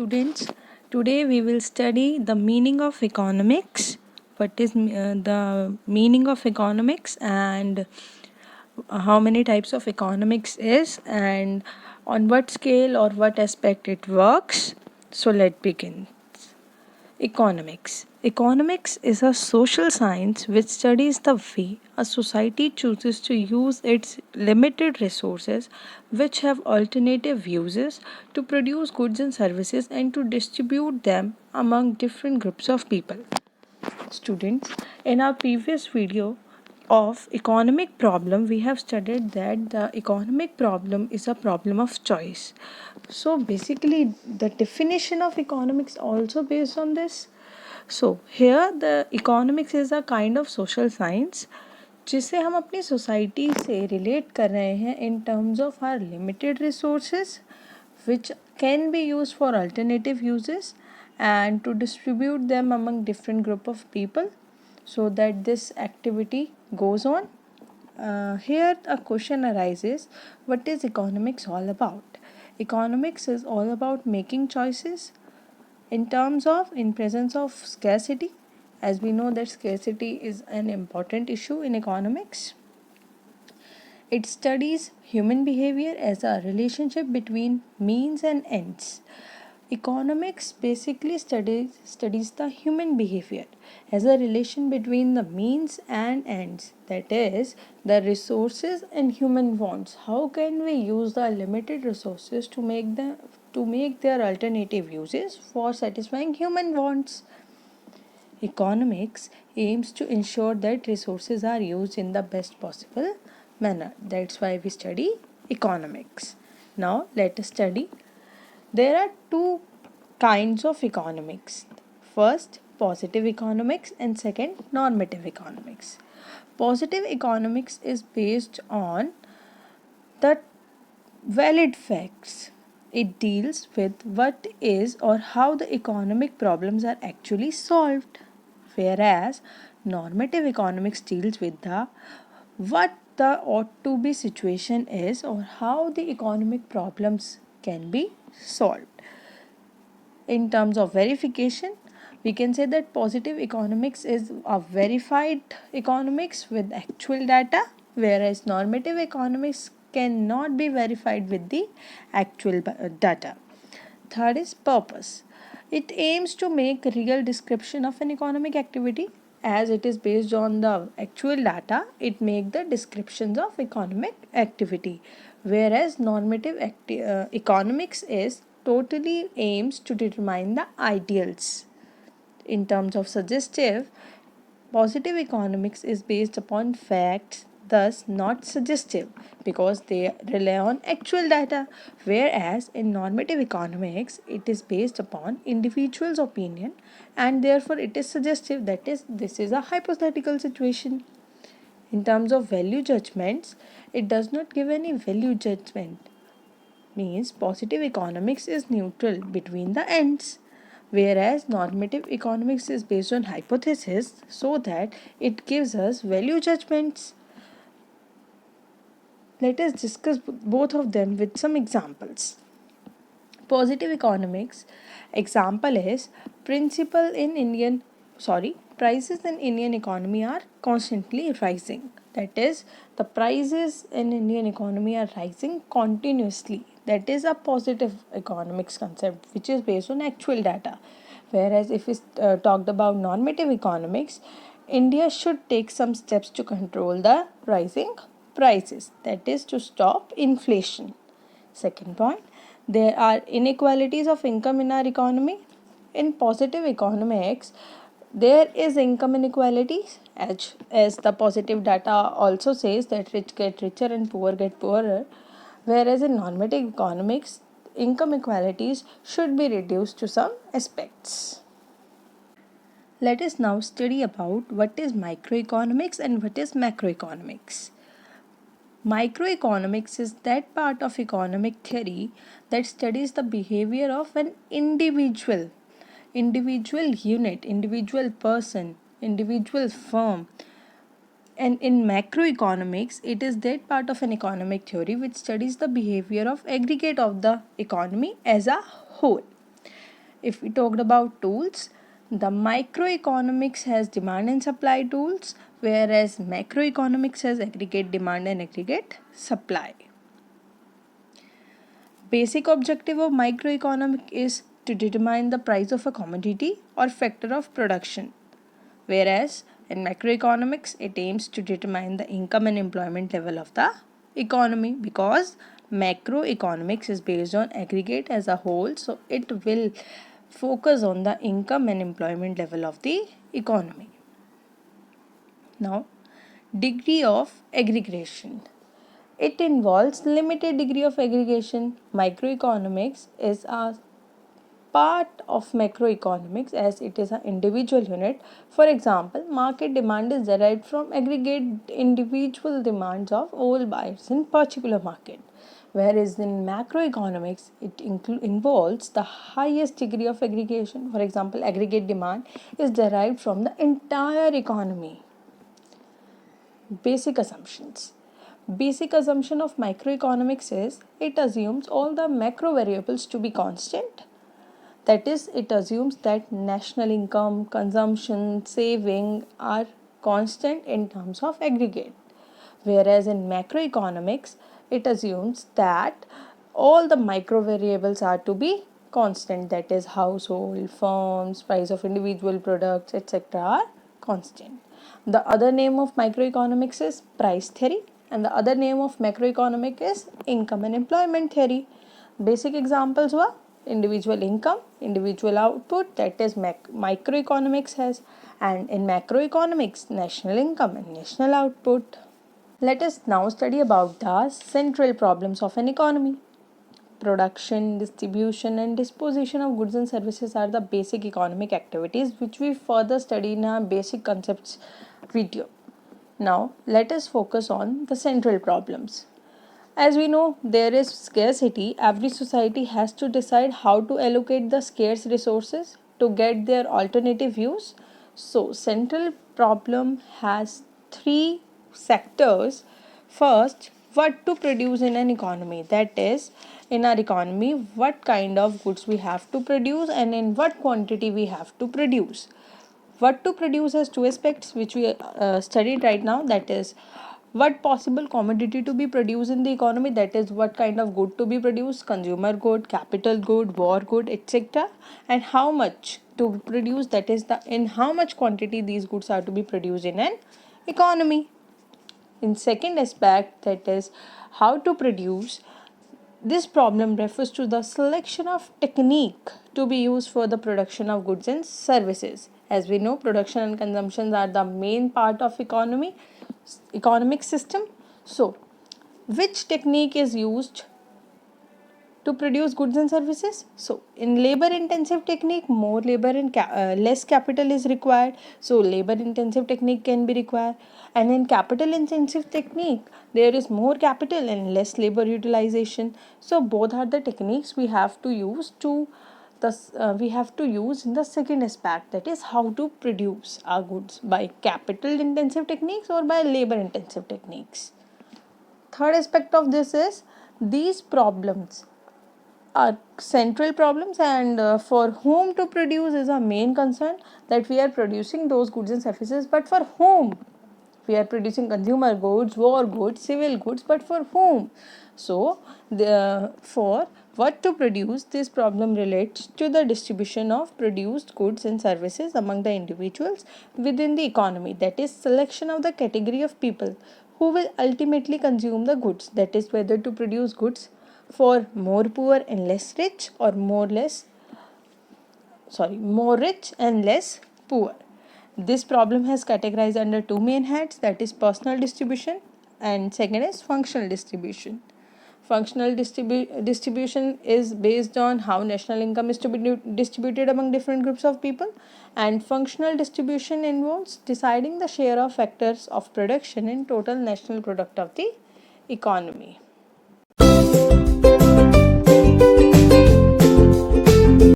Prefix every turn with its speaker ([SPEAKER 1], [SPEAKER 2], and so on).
[SPEAKER 1] students. Today we will study the meaning of economics. What is the meaning of economics and how many types of economics is and on what scale or what aspect it works. So let's begin. Economics. Economics is a social science which studies the way a society chooses to use its limited resources, which have alternative uses, to produce goods and services and to distribute them among different groups of people. Students, in our previous video of economic problem, we have studied that the economic problem is a problem of choice. So basically the definition of economics also based on this. So here the economics is a kind of social science जिसे हम अपनी society से relate कर रहे हैं in terms of our limited resources which can be used for alternative uses and to distribute them among different group of people so that this activity goes on. Here a question arises, what is economics all about? Economics is all about making choices in terms of in presence of scarcity, as we know that scarcity is an important issue in economics. It studies human behavior as a relationship between means and ends. Economics basically studies the human behavior as a relation between the means and ends, that is, the resources and human wants. How can we use the limited resources to make their alternative uses for satisfying human wants? Economics aims to ensure that resources are used in the best possible manner. That's why we study economics. Now let us study. There are two kinds of economics. First, positive economics, and second, normative economics. Positive economics is based on the valid facts. It deals with what is or how the economic problems are actually solved, whereas normative economics deals with the what the ought to be situation is or how the economic problems can be solved. In terms of verification, we can say that positive economics is a verified economics with actual data, whereas normative economics cannot be verified with the actual data. Third is purpose. It aims to make a real description of an economic activity. As it is based on the actual data, it makes the descriptions of economic activity, whereas normative economics is totally aims to determine the ideals. In terms of suggestive, positive economics is based upon facts, thus not suggestive because they rely on actual data, whereas in normative economics it is based upon individual's opinion and therefore it is suggestive, that is, this is a hypothetical situation. In terms of value judgments, it does not give any value judgment, means positive economics is neutral between the ends, whereas normative economics is based on hypothesis so that it gives us value judgments. Let us discuss both of them with some examples. Positive economics example is prices in Indian economy are constantly rising. That is, the prices in Indian economy are rising continuously. That is a positive economics concept which is based on actual data. Whereas if we talked about normative economics, India should take some steps to control the rising prices. That is to stop inflation. Second point, there are inequalities of income in our economy. In positive economics, there is income inequality, as the positive data also says that rich get richer and poor get poorer, whereas in normative economics, income inequalities should be reduced to some aspects. Let us now study about what is microeconomics and what is macroeconomics. Microeconomics is that part of economic theory that studies the behavior of an individual unit, individual person, individual firm. And in macroeconomics, it is that part of an economic theory which studies the behavior of aggregate of the economy as a whole. If we talked about tools, the microeconomics has demand and supply tools, whereas macroeconomics has aggregate demand and aggregate supply. Basic objective of microeconomic is to determine the price of a commodity or factor of production, whereas in macroeconomics it aims to determine the income and employment level of the economy, because macroeconomics is based on aggregate as a whole, so it will focus on the income and employment level of the economy. Now, degree of aggregation. It involves limited degree of aggregation. Microeconomics is a part of macroeconomics as it is an individual unit. For example, market demand is derived from aggregate individual demands of all buyers in particular market. Whereas in macroeconomics, it involves the highest degree of aggregation. For example, aggregate demand is derived from the entire economy. Basic assumptions. Basic assumption of microeconomics is it assumes all the macro variables to be constant. That is, it assumes that national income, consumption, saving are constant in terms of aggregate. Whereas in macroeconomics, it assumes that all the micro variables are to be constant. That is, household, firms, price of individual products, etc. are constant. The other name of microeconomics is price theory, and the other name of macroeconomic is income and employment theory. Basic examples were individual income, individual output, that is microeconomics has, and in macroeconomics, national income and national output. Let us now study about the central problems of an economy. Production, distribution, and disposition of goods and services are the basic economic activities which we further study in our basic concepts video. Now, let us focus on the central problems. As we know, there is scarcity. Every society has to decide how to allocate the scarce resources to get their alternative use. So, central problem has three sectors. First, what to produce in an economy, that is, in our economy, what kind of goods we have to produce and in what quantity we have to produce. What to produce has two aspects which we studied right now, that is, what possible commodity to be produced in the economy, that is, what kind of good to be produced, consumer good, capital good, war good, etc., and how much to produce, that is, the in how much quantity these goods are to be produced in an economy. In second aspect, that is how to produce, this problem refers to the selection of technique to be used for the production of goods and services. As we know, production and consumption are the main part of economic system. So, which technique is used to produce goods and services? So, in labor intensive technique, more labor and less capital is required. So, labor intensive technique can be required. And in capital intensive technique, there is more capital and less labor utilization. So, both are the techniques we have to use in the second aspect, that is how to produce our goods, by capital intensive techniques or by labor intensive techniques. Third aspect of this is these problems are central problems, and for whom to produce is our main concern, that we are producing those goods and services, but for whom? We are producing consumer goods, war goods, civil goods, but for whom? So, for what to produce, this problem relates to the distribution of produced goods and services among the individuals within the economy, that is, selection of the category of people who will ultimately consume the goods, that is, whether to produce goods for more poor and less rich, or more rich and less poor. This problem has categorized under two main heads, that is personal distribution and second is functional distribution. Functional distribution is based on how national income is to be distributed among different groups of people, and functional distribution involves deciding the share of factors of production in total national product of the economy.